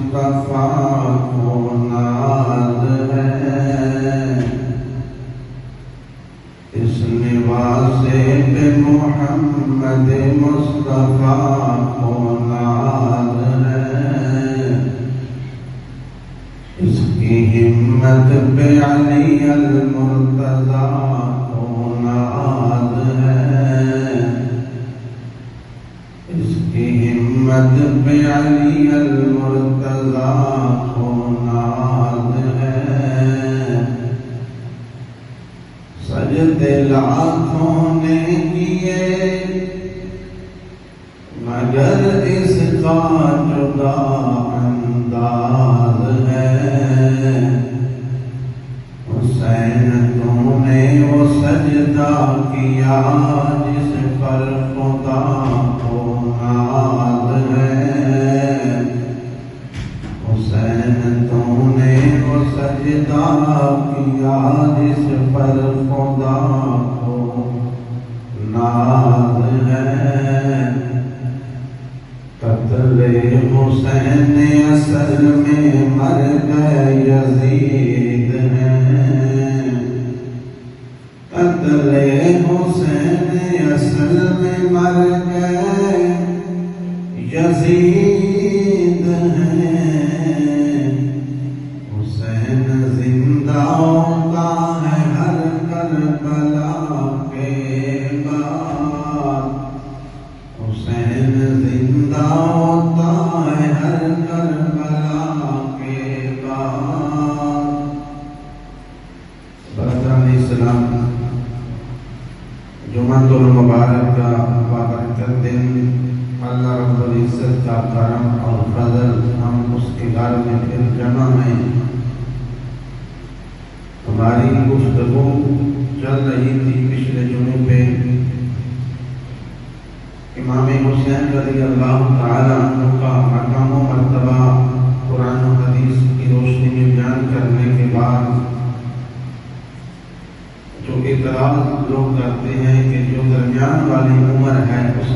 مصطفیٰ کو ناز ہے، اس نواسے پہ محمد مصطفیٰ کو ناز ہے، اس کی ہمت پہ علی المرتضیٰ کو ناز ہے، اس کی ہمت پہ علی المرتضیٰ کو ناز ہے، سجدے لاکھوں نے کیے مگر اس کا جدا انداز ہے، حسین تو نے وہ سجدہ کیا جس پر خدا کو ناز ہے، حسین تو نے وہ سجدہ کیا جس پر خدا کو ناز ہے، قتل حسین اصل میں مر گئے یزید ہیں، قتل حسین اصل میں مر گئے یزید ہیں، حسین زندہ ہوتا ہے ہر کربلا کے بعد، حسین زندہ ہوتا ہے ہر کربلا کے بعد۔ برادران اسلام، جمعۃ المبارک کا بابرکت دن، اللہ رب العزت کا کرم اور فضل، ہم اس کے گھر میں پھر جمع ہیں۔ ہماری گفتگو چل رہی تھی پچھلے جمعے پہ امام حسین رضی اللہ تعالی عنہ کا مقام و مرتبہ قرآن و حدیث کی روشنی میں بیان کرنے کے بعد جو اعتراض لوگ کرتے ہیں کہ جو درمیان والی عمر ہے اس